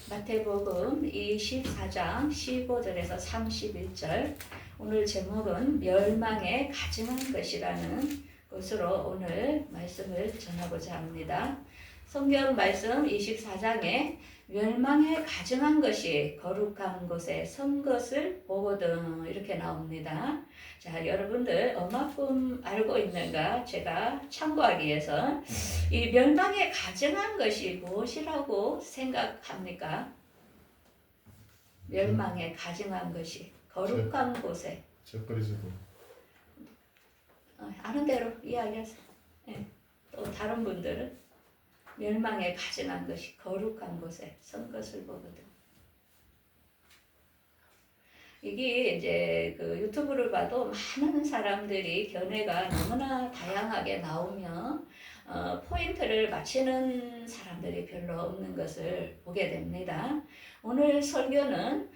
마태복음 24장 15절에서 31절. 오늘 제목은 멸망에 가증한 것이라는 것으로 오늘 말씀을 전하고자 합니다. 성경 말씀 24장에 멸망에 가증한 것이 거룩한 곳에 선 것을 보거든 이렇게 나옵니다. 자, 여러분들 얼마큼 알고 있는가 제가 참고하기 위해서 이 멸망에 가증한 것이 무엇이라고 생각합니까? 멸망에 가증한 것이 거룩한 곳에 적그리스도 아는 대로 이야기하세요. 네. 또 다른 분들은 멸망에 가증한 것이 거룩한 곳에 선 것을 보거든. 이게 이제 그 유튜브를 봐도 많은 사람들이 견해가 너무나 다양하게 나오며 포인트를 맞히는 사람들이 별로 없는 것을 보게 됩니다. 오늘 설교는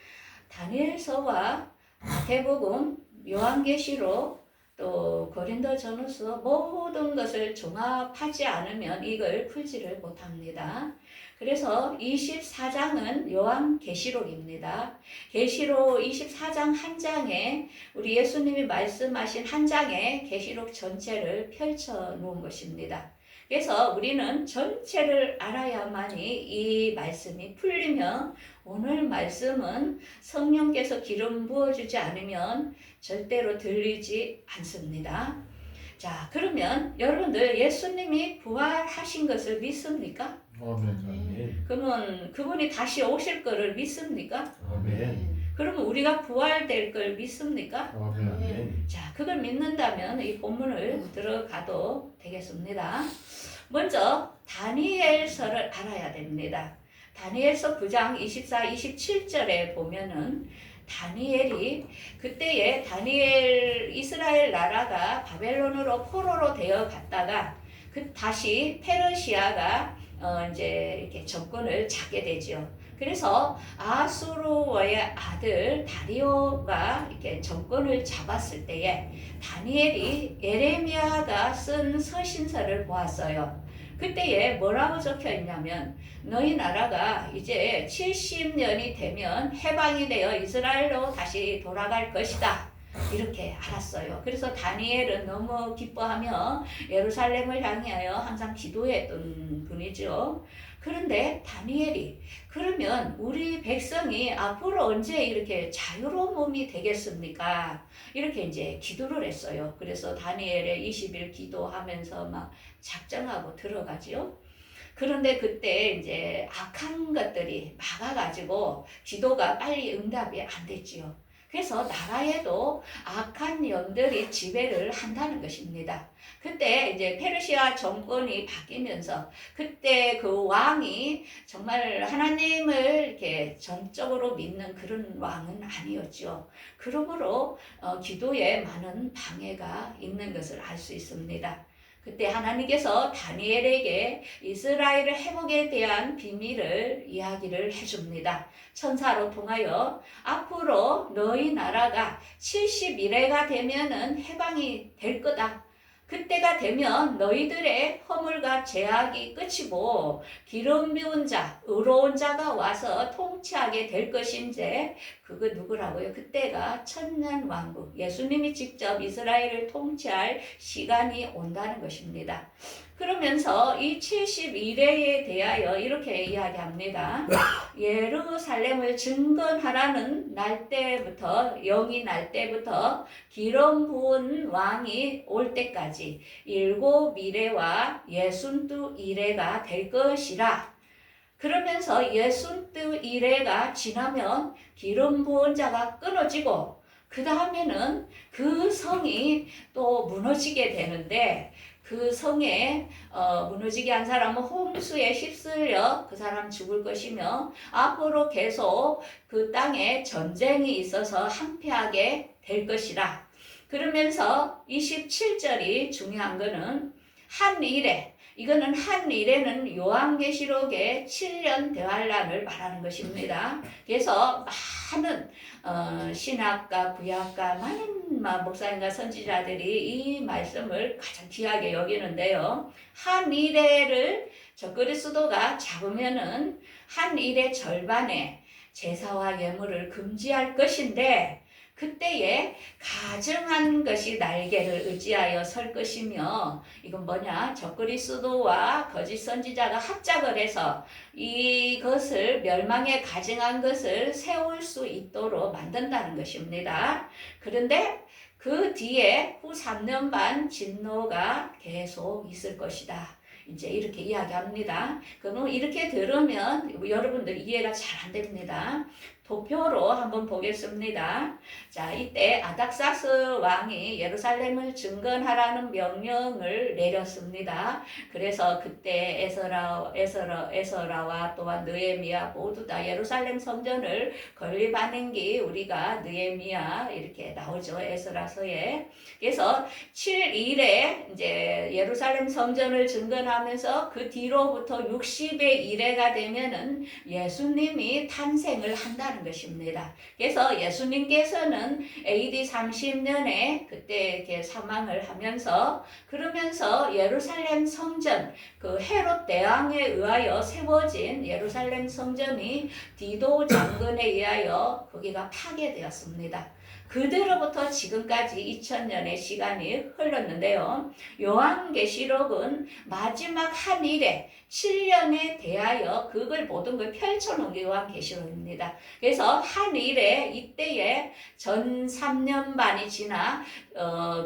다니엘서와 마태복음, 요한계시록 또 고린도전후서 모든 것을 종합하지 않으면 이걸 풀지를 못합니다. 그래서 24장은 요한계시록입니다. 계시록 24장 한 장에 우리 예수님이 말씀하신 한 장에 계시록 전체를 펼쳐 놓은 것입니다. 그래서 우리는 전체를 알아야만이 이 말씀이 풀리며 오늘 말씀은 성령께서 기름 부어주지 않으면 절대로 들리지 않습니다. 자, 그러면 여러분들 예수님이 부활하신 것을 믿습니까? 아멘. 그러면 그분이 다시 오실 거를 믿습니까? 아멘. 그러면 우리가 부활될 걸 믿습니까? 아멘. 자, 그걸 믿는다면 이 본문을 들어가도 되겠습니다. 먼저 다니엘서를 알아야 됩니다. 다니엘서 9장 24, 27절에 보면은 다니엘이 그때에 이스라엘 나라가 바벨론으로 포로로 되어 갔다가 다시 페르시아가 이제 이렇게 정권을 잡게 되죠. 그래서 아수르의 아들 다리오가 이렇게 정권을 잡았을 때에 다니엘이 예레미야가 쓴 서신서를 보았어요. 그때에 뭐라고 적혀 있냐면 너희 나라가 이제 70년이 되면 해방이 되어 이스라엘로 다시 돌아갈 것이다. 이렇게 알았어요. 그래서 다니엘은 너무 기뻐하며 예루살렘을 향하여 항상 기도했던 분이죠. 그런데 다니엘이 그러면 우리 백성이 앞으로 언제 이렇게 자유로운 몸이 되겠습니까? 이렇게 이제 기도를 했어요. 그래서 다니엘의 20일 기도하면서 막 작정하고 들어가지요. 그런데 그때 이제 악한 것들이 막아가지고 기도가 빨리 응답이 안 됐지요. 그래서 나라에도 악한 영들이 지배를 한다는 것입니다. 그때 이제 페르시아 정권이 바뀌면서 그때 그 왕이 정말 하나님을 이렇게 전적으로 믿는 그런 왕은 아니었죠. 그러므로 기도에 많은 방해가 있는 것을 알 수 있습니다. 그때 하나님께서 다니엘에게 이스라엘의 회복에 대한 비밀을 이야기를 해줍니다. 천사로 통하여 앞으로 너희 나라가 70일에가 되면은 해방이 될 거다. 그때가 되면 너희들의 허물과 죄악이 끝이고 기름 부은 자, 의로운 자가 와서 통치하게 될 것인데 그거 누구라고요? 그때가 천년왕국, 예수님이 직접 이스라엘을 통치할 시간이 온다는 것입니다. 그러면서 이 70일에 대하여 이렇게 이야기합니다. 예루살렘을 증건하라는 날 때부터, 영이 날 때부터 기름 부은 왕이 올 때까지 7이레와 62이레가 될 것이라. 그러면서 62이레가 지나면 기름 부은 자가 끊어지고 그 다음에는 그 성이 또 무너지게 되는데 그 성에 무너지게 한 사람은 홍수에 휩쓸려 그 사람 죽을 것이며 앞으로 계속 그 땅에 전쟁이 있어서 항폐하게 될 것이라. 그러면서 27절이 중요한 거는 한 일에, 이거는 한 일에는 요한계시록의 7년 대환란을 말하는 것입니다. 그래서 많은 신학과 구약과 많은 목사님과 선지자들이 이 말씀을 가장 귀하게 여기는데요. 한 일회를 적그리스도가 잡으면은 한 일의 절반의 제사와 예물을 금지할 것인데 그때에 가증한 것이 날개를 의지하여 설 것이며 이건 뭐냐? 적그리스도와 거짓 선지자가 합작을 해서 이것을 멸망에 가증한 것을 세울 수 있도록 만든다는 것입니다. 그런데 그 뒤에 후 3년 반 진노가 계속 있을 것이다. 이제 이렇게 이야기합니다. 그럼 이렇게 들으면 여러분들 이해가 잘 안 됩니다. 도표로 한번 보겠습니다. 자, 이때 아닥사스 왕이 예루살렘을 증건하라는 명령을 내렸습니다. 그래서 그때 에서라와 또한 느헤미야 모두 다 예루살렘 성전을 건립하는 게 우리가 느헤미야 이렇게 나오죠. 에스라서에. 그래서 7일에 이제 예루살렘 성전을 증건하면서 그 뒤로부터 60의 일회가 되면은 예수님이 탄생을 한다는 것입니다. 그래서 예수님께서는 AD 30년에 그때 이렇게 사망을 하면서 그러면서 예루살렘 성전 그 헤롯 대왕에 의하여 세워진 예루살렘 성전이 디도 장군에 의하여 거기가 파괴되었습니다. 그대로부터 지금까지 2000년의 시간이 흘렀는데요. 요한계시록은 마지막 한 일에 7년에 대하여 그걸 모든 걸 펼쳐놓은 게 요한계시록입니다. 그래서 한 일에 이때에 전 3년 반이 지나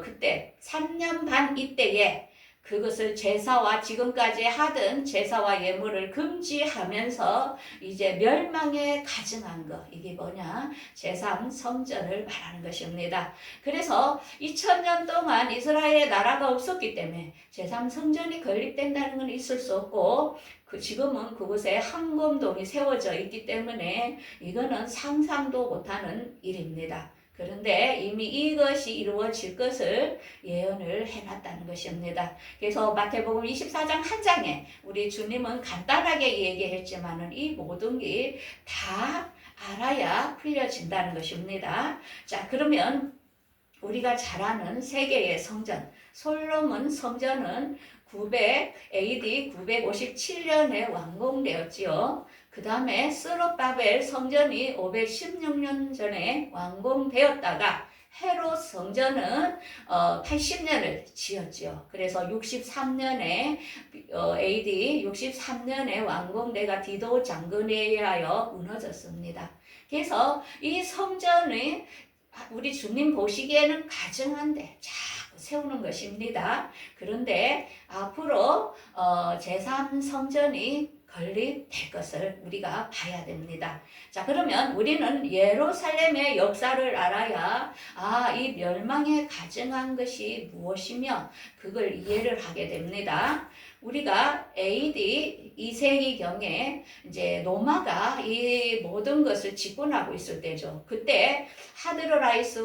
그때 3년 반 이때에 그것을 제사와 지금까지 하던 제사와 예물을 금지하면서 이제 멸망에 가증한 것 이게 뭐냐 제3 성전을 말하는 것입니다. 그래서 2000년 동안 이스라엘의 나라가 없었기 때문에 제3 성전이 건립된다는 건 있을 수 없고 지금은 그곳에 황금동이 세워져 있기 때문에 이거는 상상도 못하는 일입니다. 그런데 이미 이것이 이루어질 것을 예언을 해놨다는 것입니다. 그래서 마태복음 24장 한 장에 우리 주님은 간단하게 얘기했지만은 이 모든 게 다 알아야 풀려진다는 것입니다. 자, 그러면 우리가 잘 아는 세계의 성전, 솔로몬 성전은 AD 957년에 완공되었지요. 그 다음에 스룹바벨 성전이 516년 전에 완공되었다가 헤롯 성전은 80년을 지었죠. 그래서 63년에 AD 63년에 완공돼가 디도 장군에 의하여 무너졌습니다. 그래서 이 성전이 우리 주님 보시기에는 가증한데 자꾸 세우는 것입니다. 그런데 앞으로 제3 성전이 건립될 것을 우리가 봐야 됩니다. 자, 그러면 우리는 예루살렘의 역사를 알아야 이 멸망에 가증한 것이 무엇이며 그걸 이해를 하게 됩니다. 우리가 AD 2세기경에 이제 로마가 이 모든 것을 집권하고 있을 때죠. 그때 하드로라이스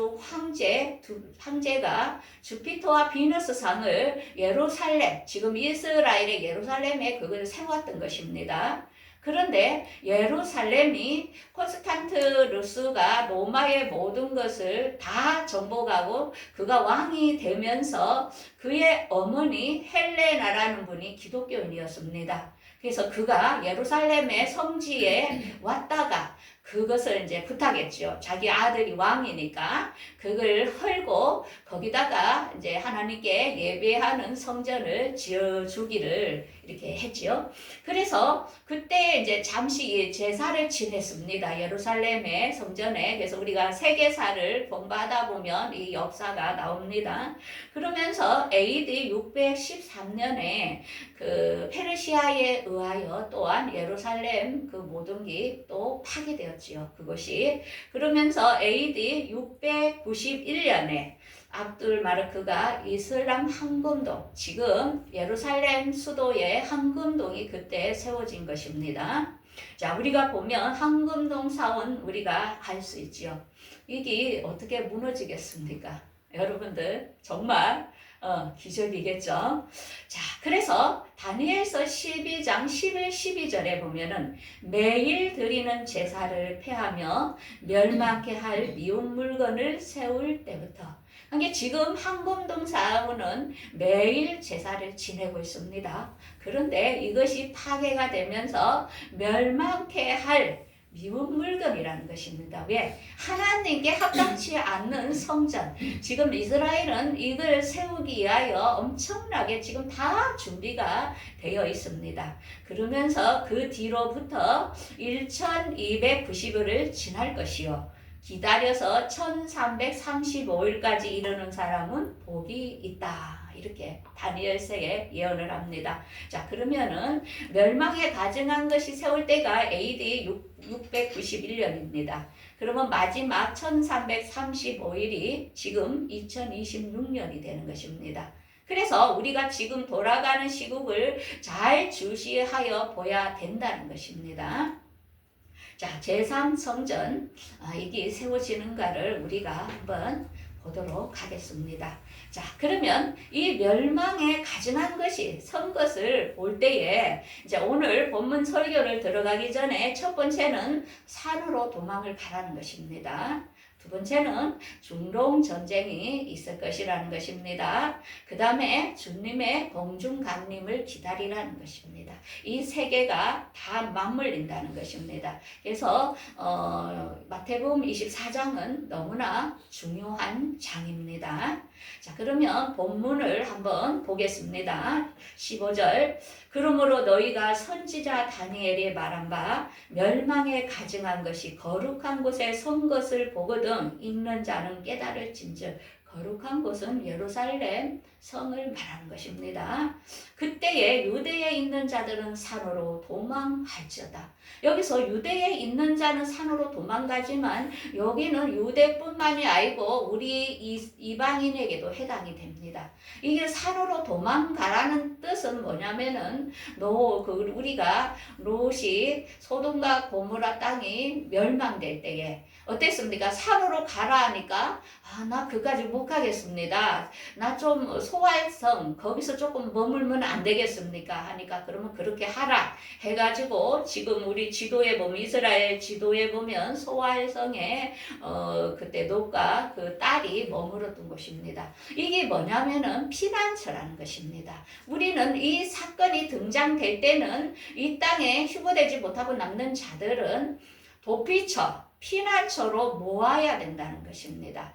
황제가 주피터와 비너스 상을 예루살렘, 지금 이스라엘의 예루살렘에 그걸 세웠던 것입니다. 그런데 예루살렘이 콘스탄티누스가 로마의 모든 것을 다 정복하고 그가 왕이 되면서 그의 어머니 헬레나라는 분이 기독교인이었습니다. 그래서 그가 예루살렘의 성지에 왔다가 그것을 이제 부탁했죠. 자기 아들이 왕이니까 그걸 헐고 거기다가 이제 하나님께 예배하는 성전을 지어주기를 이렇게 했지요. 그래서 그때 이제 잠시 제사를 지냈습니다. 예루살렘의 성전에. 그래서 우리가 세계사를 공부하다 보면 이 역사가 나옵니다. 그러면서 AD 613년에 그 페르시아에 의하여 또한 예루살렘 그 모든 게 또 파괴되었지요. 그것이. 그러면서 AD 691년에 압둘 마르크가 이슬람 황금동, 지금 예루살렘 수도의 황금동이 그때 세워진 것입니다. 자, 우리가 보면 황금동 사원 우리가 알 수 있지요. 이게 어떻게 무너지겠습니까? 여러분들 정말 기적이겠죠. 자, 그래서 다니엘서 12장 11, 12절에 보면은 매일 드리는 제사를 폐하며 멸망케 할 미운 물건을 세울 때부터 그러니까 지금 한금동 사원은 매일 제사를 지내고 있습니다. 그런데 이것이 파괴가 되면서 멸망케 할 미운 물건이라는 것입니다. 왜? 하나님께 합당치 않는 성전. 지금 이스라엘은 이걸 세우기 위하여 엄청나게 지금 다 준비가 되어 있습니다. 그러면서 그 뒤로부터 1290일을 지날 것이요. 기다려서 1335일까지 이르는 사람은 복이 있다. 이렇게 다니엘서에 예언을 합니다. 자, 그러면은 멸망에 가증한 것이 세울 때가 AD 691년입니다. 그러면 마지막 1335일이 지금 2026년이 되는 것입니다. 그래서 우리가 지금 돌아가는 시국을 잘 주시하여 보야 된다는 것입니다. 자, 제3성전 이게 세워지는가를 우리가 한번 보도록 하겠습니다. 자, 그러면 이 멸망에 가증한 것이 선 것을 볼 때에 이제 오늘 본문 설교를 들어가기 전에 첫 번째는 산으로 도망을 가라는 것입니다. 두 번째는 중동 전쟁이 있을 것이라는 것입니다. 그 다음에 주님의 공중 강림을 기다리라는 것입니다. 이 세 개가 다 맞물린다는 것입니다. 그래서 마태복음 24장은 너무나 중요한 장입니다. 자, 그러면 본문을 한번 보겠습니다. 15절. 그러므로 너희가 선지자 다니엘이 말한 바 멸망에 가증한 것이 거룩한 곳에 선 것을 보거든 읽는 자는 깨달을진즉. 거룩한 곳은 예루살렘 성을 말하는 것입니다. 그때에 유대에 있는 자들은 산으로 도망할지어다. 여기서 유대에 있는 자는 산으로 도망가지만 여기는 유대뿐만이 아니고 우리 이방인에게도 해당이 됩니다. 이게 산으로 도망가라는 뜻은 뭐냐면은 우리가 롯이 소돔과 고모라 땅이 멸망될 때에 어땠습니까? 산으로 가라 하니까 나 그까지 못 가겠습니다. 나 좀 소활성 거기서 조금 머물면 안 되겠습니까? 하니까 그러면 그렇게 하라 해가지고 지금 우리 지도에 보면 이스라엘 지도에 보면 소활성에 그때 롯과 그 딸이 머물었던 곳입니다. 이게 뭐냐면은 피난처라는 것입니다. 우리는 이 사건이 등장될 때는 이 땅에 휴거되지 못하고 남는 자들은 도피처 피난처로 모아야 된다는 것입니다.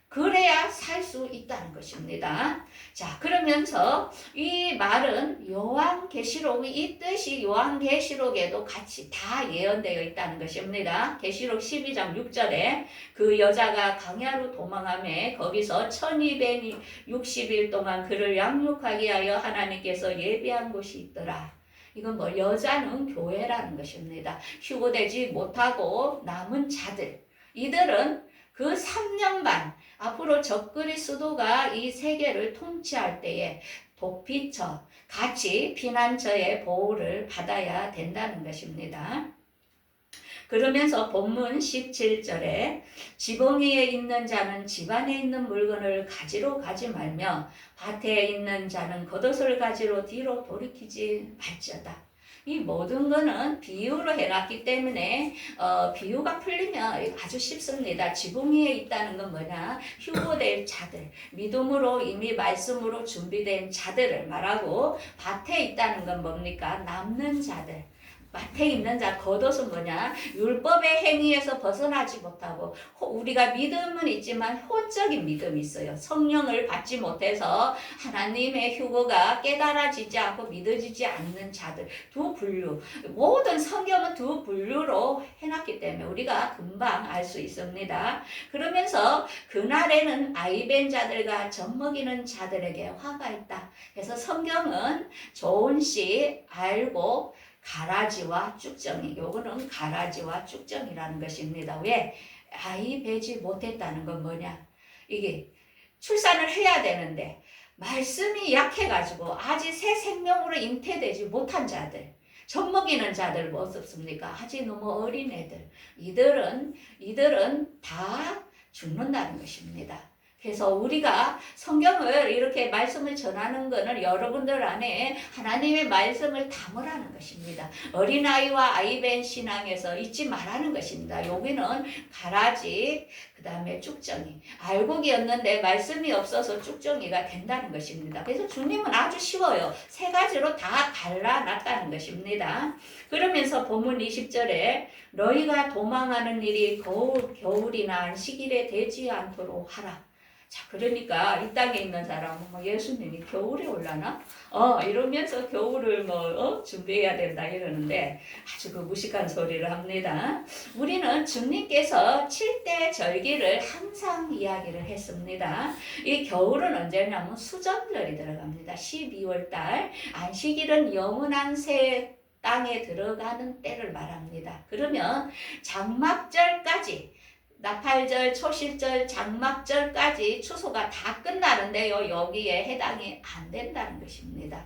그래야 살 수 있다는 것입니다. 자, 그러면서 이 말은 요한계시록 이 뜻이 요한계시록에도 같이 다 예언되어 있다는 것입니다. 계시록 12장 6절에 그 여자가 광야로 도망하며 거기서 1260일 동안 그를 양육하게 하여 하나님께서 예비한 곳이 있더라. 이건 뭐 여자는 교회라는 것입니다. 휴거되지 못하고 남은 자들 이들은 그 3년 반 앞으로 적그리스도가 이 세계를 통치할 때에 도피처 같이 피난처의 보호를 받아야 된다는 것입니다. 그러면서 본문 17절에 지붕 위에 있는 자는 집안에 있는 물건을 가지러 가지 말며 밭에 있는 자는 겉옷을 가지러 뒤로 돌이키지 말지어다. 이 모든 거는 비유로 해놨기 때문에 비유가 풀리면 아주 쉽습니다. 지붕 위에 있다는 건 뭐냐? 휴거될 자들, 믿음으로 이미 말씀으로 준비된 자들을 말하고 밭에 있다는 건 뭡니까? 남는 자들. 밭에 있는 자, 겉옷은 뭐냐? 율법의 행위에서 벗어나지 못하고 우리가 믿음은 있지만 혼적인 믿음이 있어요. 성령을 받지 못해서 하나님의 휴거가 깨달아지지 않고 믿어지지 않는 자들 두 분류. 모든 성경은 두 분류로 해놨기 때문에 우리가 금방 알 수 있습니다. 그러면서 그날에는 아이벤 자들과 젖먹이는 자들에게 화가 있다. 그래서 성경은 좋은 씨 알고 가라지와 쭉정이, 요거는 가라지와 쭉정이라는 것입니다. 왜? 아이 배지 못했다는 건 뭐냐? 이게 출산을 해야 되는데 말씀이 약해가지고 아직 새 생명으로 잉태되지 못한 자들, 젖먹이는 자들 뭐 없습니까? 아직 너무 어린 애들, 이들은 다 죽는다는 것입니다. 그래서 우리가 성경을 이렇게 말씀을 전하는 것은 여러분들 안에 하나님의 말씀을 담으라는 것입니다. 어린아이와 아이벤 신앙에서 잊지 말라는 것입니다. 여기는 가라지, 그 다음에 쭉정이. 알곡이었는데 말씀이 없어서 쭉정이가 된다는 것입니다. 그래서 주님은 아주 쉬워요. 세 가지로 다 갈라놨다는 것입니다. 그러면서 본문 20절에 너희가 도망하는 일이 겨울이나 안식일에 되지 않도록 하라. 자, 그러니까 이 땅에 있는 사람은 뭐 예수님이 겨울에 올라나? 이러면서 겨울을 준비해야 된다 이러는데 아주 그 무식한 소리를 합니다. 우리는 주님께서 7대 절기를 항상 이야기를 했습니다. 이 겨울은 언제냐면 수정절이 들어갑니다. 12월 달. 안식일은 영원한 새 땅에 들어가는 때를 말합니다. 그러면 장막절까지 나팔절, 초실절, 장막절까지 추수가 다 끝나는데요. 여기에 해당이 안 된다는 것입니다.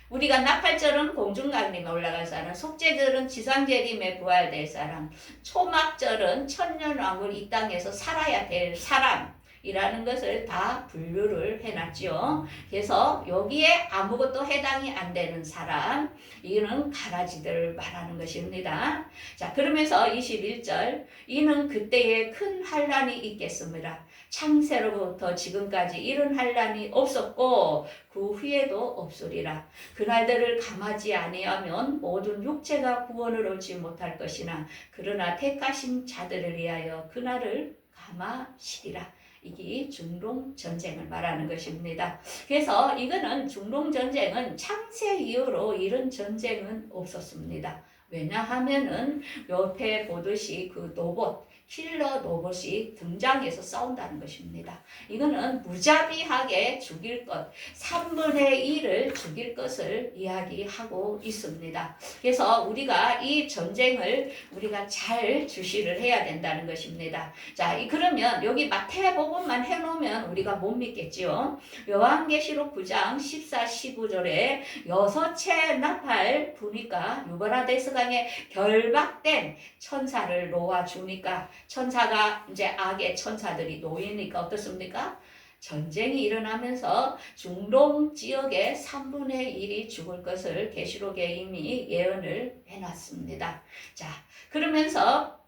우리가 나팔절은 공중강림에 올라갈 사람, 속죄절은 지상재림에 부활될 사람, 초막절은 천년왕을 이 땅에서 살아야 될 사람 이라는 것을 다 분류를 해놨죠. 그래서 여기에 아무것도 해당이 안 되는 사람, 이는 가라지들을 말하는 것입니다. 자, 그러면서 21절, 이는 그때에 큰 환란이 있겠습니다. 창세로부터 지금까지 이런 환란이 없었고 그 후에도 없으리라. 그날들을 감하지 아니하면 모든 육체가 구원을 얻지 못할 것이나 그러나 택하신 자들을 위하여 그날을 감하시리라. 이게 중동전쟁을 말하는 것입니다. 그래서 이거는 중동전쟁은 창세 이후로 이런 전쟁은 없었습니다. 왜냐하면은 옆에 보듯이 그 로봇, 킬러 로봇이 등장해서 싸운다는 것입니다. 이거는 무자비하게 죽일 것, 3분의 1을 죽일 것을 이야기하고 있습니다. 그래서 우리가 이 전쟁을 우리가 잘 주시를 해야 된다는 것입니다. 자, 그러면 여기 마태복음만 해놓으면 우리가 못 믿겠지요. 요한계시록 9장 14, 15절에 6채 나팔 부니까 유브라데스 강에 결박된 천사를 놓아주니까 천사가 이제 악의 천사들이 놓이니까 어떻습니까? 전쟁이 일어나면서 중동 지역의 3분의 1이 죽을 것을 계시록에 이미 예언을 해놨습니다. 자, 그러면서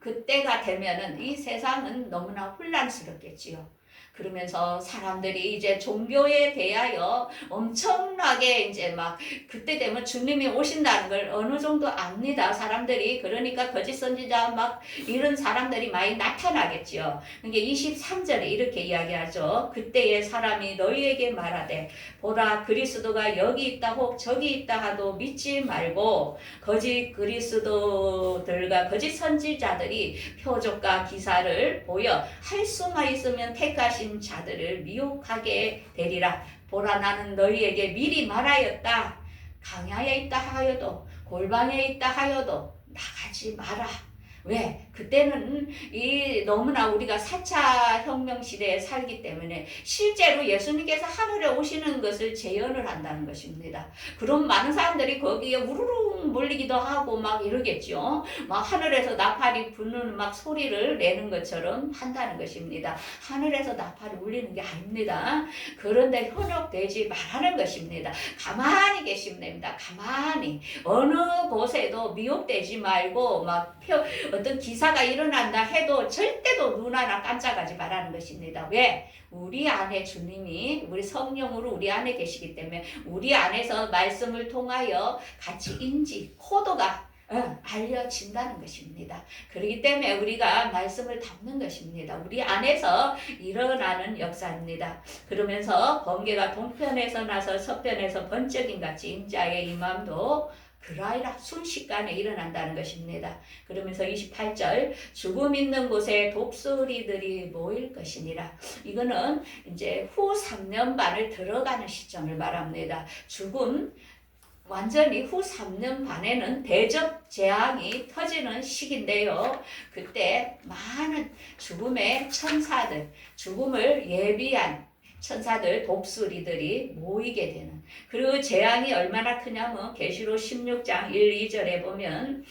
그때가 되면은 이 세상은 너무나 혼란스럽겠지요. 그러면서 사람들이 이제 종교에 대하여 엄청나게 이제 막 그때 되면 주님이 오신다는 걸 어느 정도 압니다. 사람들이. 그러니까 거짓 선지자 막 이런 사람들이 많이 나타나겠죠. 그게 23절에 이렇게 이야기하죠. 그때의 사람이 너희에게 말하되 보라 그리스도가 여기 있다 혹 저기 있다 하도 믿지 말고 거짓 그리스도들과 거짓 선지자들이 표적과 기사를 보여 할 수만 있으면 택하신 자들을 미혹하게 되리라. 보라 나는 너희에게 미리 말하였다. 강야에 있다 하여도 골방에 있다 하여도 나가지 마라. 왜? 그때는 너무나 우리가 4차 혁명 시대에 살기 때문에 실제로 예수님께서 하늘에 오시는 것을 재현을 한다는 것입니다. 그럼 많은 사람들이 거기에 우르릉 몰리기도 하고 막 이러겠죠. 막 하늘에서 나팔이 부는 막 소리를 내는 것처럼 한다는 것입니다. 하늘에서 나팔이 울리는 게 아닙니다. 그런데 현혹되지 말라는 것입니다. 가만히 계시면 됩니다. 가만히. 어느 곳에도 미혹되지 말고 막 어떤 기사가 일어난다 해도 절대로 눈 하나 깜짝하지 말라는 것입니다. 왜? 우리 안에 주님이 우리 성령으로 우리 안에 계시기 때문에 우리 안에서 말씀을 통하여 같이 인지, 코드가 알려진다는 것입니다. 그렇기 때문에 우리가 말씀을 담는 것입니다. 우리 안에서 일어나는 역사입니다. 그러면서 번개가 동편에서 나서 서편에서 번쩍임 같이 인자의 임함도 그라이라 순식간에 일어난다는 것입니다. 그러면서 28절 죽음 있는 곳에 독수리들이 모일 것이니라. 이거는 이제 후 3년 반을 들어가는 시점을 말합니다. 죽음 완전히 후 3년 반에는 대접 재앙이 터지는 시기인데요. 그때 많은 죽음의 천사들, 죽음을 예비한 천사들, 독수리들이 모이게 되는. 그리고 재앙이 얼마나 크냐면 계시록 16장 1, 2절에 보면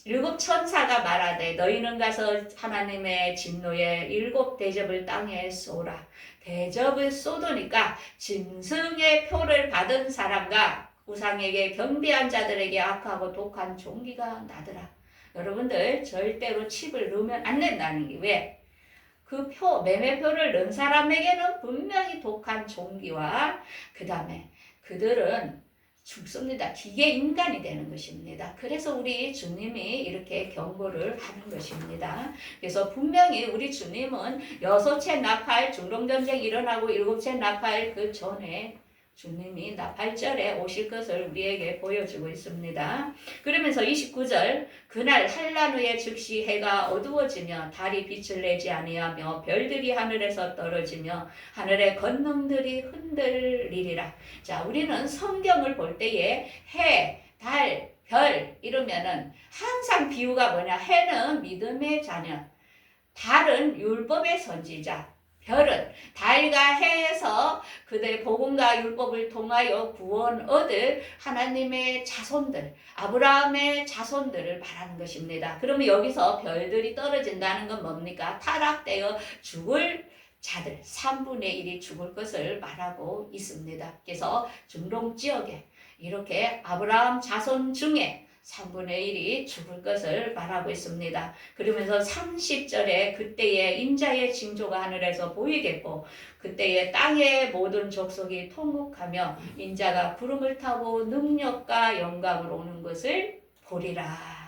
일곱 천사가 말하되 너희는 가서 하나님의 진노의 일곱 대접을 땅에 쏘라. 대접을 쏘도니까 짐승의 표를 받은 사람과 우상에게 경배한 자들에게 악하고 독한 종기가 나더라. 여러분들 절대로 칩을 넣으면 안 된다는 게 왜? 그 표, 매매표를 넣은 사람에게는 분명히 독한 종기와 그 다음에 그들은 죽습니다. 기계 인간이 되는 것입니다. 그래서 우리 주님이 이렇게 경고를 하는 것입니다. 그래서 분명히 우리 주님은 여섯째 나팔 중동전쟁이 일어나고 일곱째 나팔 그 전에 주님이 나팔절에 오실 것을 우리에게 보여주고 있습니다. 그러면서 29절 그날 한란 후에 즉시 해가 어두워지며 달이 빛을 내지 아니하며 별들이 하늘에서 떨어지며 하늘의 권능들이 흔들리리라. 자, 우리는 성경을 볼 때에 해, 달, 별 이러면은 항상 비유가 뭐냐? 해는 믿음의 자녀, 달은 율법의 선지자, 별은 달과 해에서 그들의 복음과 율법을 통하여 구원 얻을 하나님의 자손들, 아브라함의 자손들을 말하는 것입니다. 그러면 여기서 별들이 떨어진다는 건 뭡니까? 타락되어 죽을 자들, 3분의 1이 죽을 것을 말하고 있습니다. 그래서 중동 지역에 이렇게 아브라함 자손 중에 3분의 1이 죽을 것을 말하고 있습니다. 그러면서 30절에 그때의 인자의 징조가 하늘에서 보이겠고 그때의 땅의 모든 족속이 통곡하며 인자가 구름을 타고 능력과 영광으로 오는 것을 보리라.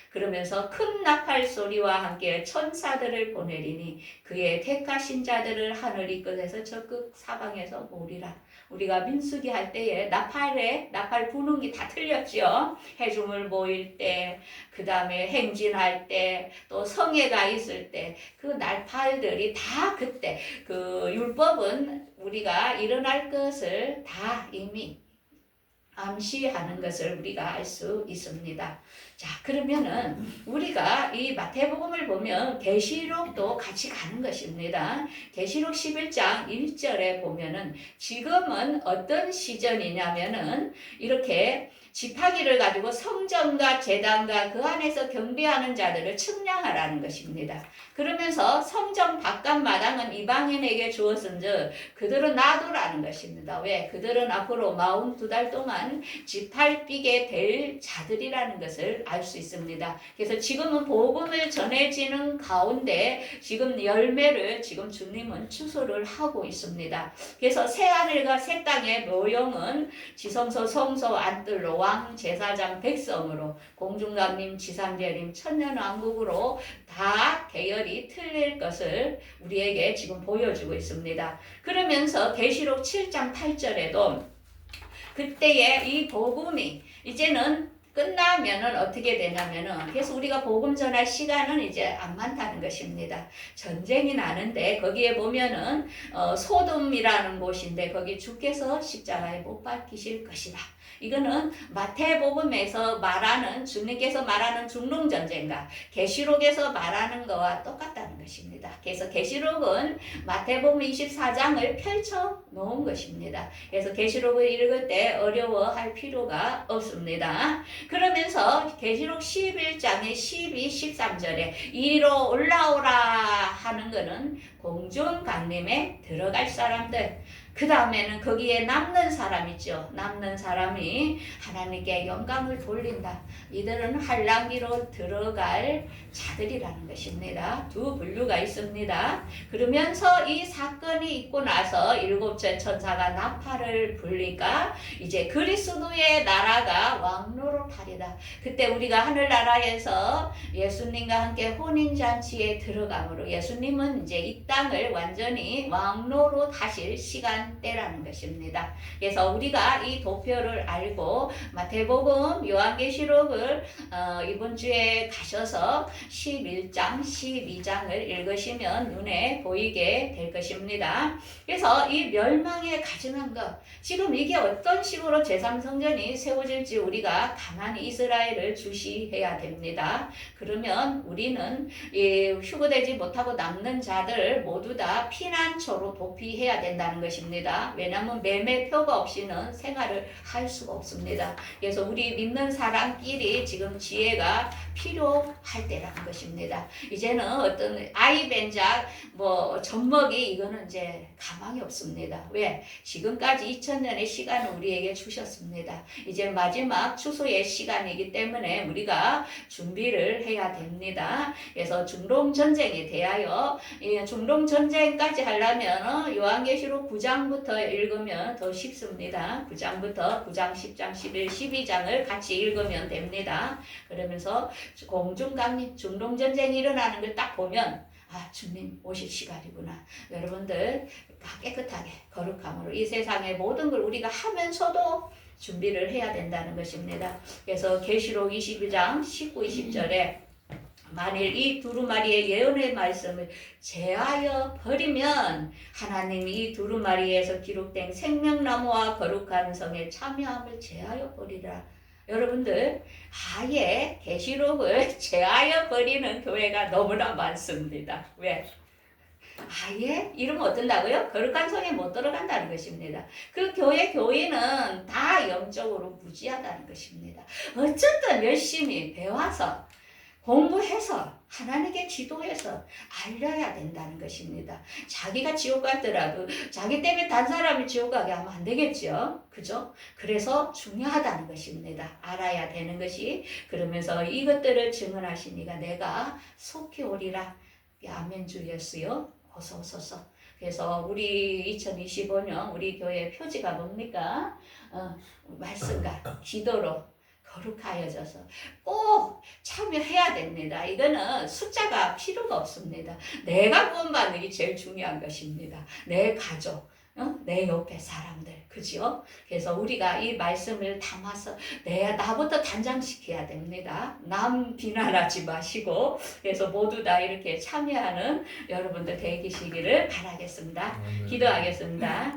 그러면서 큰 나팔 소리와 함께 천사들을 보내리니 그의 택하신 자들을 하늘 이끝에서 적극 사방에서 모으리라. 우리가 민수기 할 때에 나팔 부는 게 다 틀렸죠. 해중을 모일 때, 그 다음에 행진할 때, 또 성회가 있을 때, 그 나팔들이 다 그때 그 율법은 우리가 일어날 것을 다 이미 암시하는 것을 우리가 알 수 있습니다. 자, 그러면은 우리가 이 마태복음을 보면 계시록도 같이 가는 것입니다. 계시록 11장 1절에 보면은 지금은 어떤 시전이냐면은 이렇게 지팡이를 가지고 성전과 제단과 그 안에서 경배하는 자들을 측량하라는 것입니다. 그러면서 성전 바깥 마당은 이방인에게 주었은즉 그들은 놔두라는 것입니다. 왜? 그들은 앞으로 42달 동안 지팔비게 될 자들이라는 것을 알 수 있습니다. 그래서 지금은 복음을 전해지는 가운데 지금 열매를 지금 주님은 추수를 하고 있습니다. 그래서 새하늘과 새 땅의 모형은 지성소, 성소, 안뜰로 왕, 제사장, 백성으로 공중감님, 지상재림, 천년왕국으로 다 계열이 틀릴 것을 우리에게 지금 보여주고 있습니다. 그러면서 계시록 7장 8절에도 그때의 이 복음이 이제는 끝나면은 어떻게 되냐면은 그래서 우리가 복음 전할 시간은 이제 안 많다는 것입니다. 전쟁이 나는데 거기에 보면은 소돔이라는 곳인데 거기 주께서 십자가에 못 박히실 것이다. 이거는 마태복음에서 말하는 주님께서 말하는 중동전쟁과 계시록에서 말하는 거와 똑같다는 것입니다. 그래서 계시록은 마태복음 24장을 펼쳐 놓은 것입니다. 그래서 계시록을 읽을 때 어려워할 필요가 없습니다. 그러면서 계시록 11장의 12, 13절에 이리로 올라오라 하는 것은 공중 강림에 들어갈 사람들, 그 다음에는 거기에 남는 사람 있죠. 남는 사람이 하나님께 영광을 돌린다. 이들은 환란기로 들어갈 자들이라는 것입니다. 두 분류가 있습니다. 그러면서 이 사건이 있고 나서 일곱째 천사가 나팔을 불리니까 이제 그리스도의 나라가 왕노릇하리다. 그때 우리가 하늘나라에서 예수님과 함께 혼인잔치에 들어가므로 예수님은 이제 이 땅을 완전히 왕노릇하실 시간대라는 것입니다. 그래서 우리가 이 도표를 알고 마태복음, 요한계시록을 이번 주에 가셔서 11장, 12장을 읽으시면 눈에 보이게 될 것입니다. 그래서 이 멸망에 가증한 것, 지금 이게 어떤 식으로 제3성전이 세워질지 우리가 가만히 이스라엘을 주시해야 됩니다. 그러면 우리는 휴거되지 못하고 남는 자들 모두 다 피난처로 도피해야 된다는 것입니다. 왜냐하면 매매표가 없이는 생활을 할 수가 없습니다. 그래서 우리 믿는 사람끼리 지금 지혜가 필요할 때라는 것입니다. 이제는 어떤 아이벤작 뭐 젖먹이 이거는 이제 가망이 없습니다. 왜? 지금까지 2000년의 시간을 우리에게 주셨습니다. 이제 마지막 추수의 시간이기 때문에 우리가 준비를 해야 됩니다. 그래서 중동전쟁에 대하여 중동전쟁까지 하려면 요한계시록 9장부터 읽으면 더 쉽습니다. 9장부터 9장, 10장, 11, 12장을 같이 읽으면 됩니다. 그러면서 공중강림, 중동전쟁이 일어나는 걸 딱 보면 아, 주님 오실 시간이구나. 여러분들 깨끗하게 거룩함으로 이 세상의 모든 걸 우리가 하면서도 준비를 해야 된다는 것입니다. 그래서 계시록 22장 19, 20절에 만일 이 두루마리의 예언의 말씀을 제하여 버리면 하나님이 이 두루마리에서 기록된 생명나무와 거룩한 성에 참여함을 제하여 버리라. 여러분들 아예 계시록을 제하여 버리는 교회가 너무나 많습니다. 왜? 아예 이러면 어떤다고요? 거룩한 성에 못 들어간다는 것입니다. 그 교인은 다 영적으로 무지하다는 것입니다. 어쨌든 열심히 배워서 공부해서 하나님께 기도해서 알려야 된다는 것입니다. 자기가 지옥 갔더라도 자기 때문에 다른 사람이 지옥 가게 하면 안 되겠죠. 그죠? 그래서 중요하다는 것입니다. 알아야 되는 것이. 그러면서 이것들을 증언하시니까 내가 속히 오리라. 아멘 주 예수여 어서 오소서. 그래서 우리 2025년 우리 교회 표지가 뭡니까? 말씀과 기도로 거룩하여져서 꼭 참여해야 됩니다. 이거는 숫자가 필요가 없습니다. 내가 구원받는 게 제일 중요한 것입니다. 내 가족, 내 옆에 사람들, 그죠? 그래서 우리가 이 말씀을 담아서 나부터 단장시켜야 됩니다. 남 비난하지 마시고, 그래서 모두 다 이렇게 참여하는 여러분들 되시기를 바라겠습니다. 기도하겠습니다.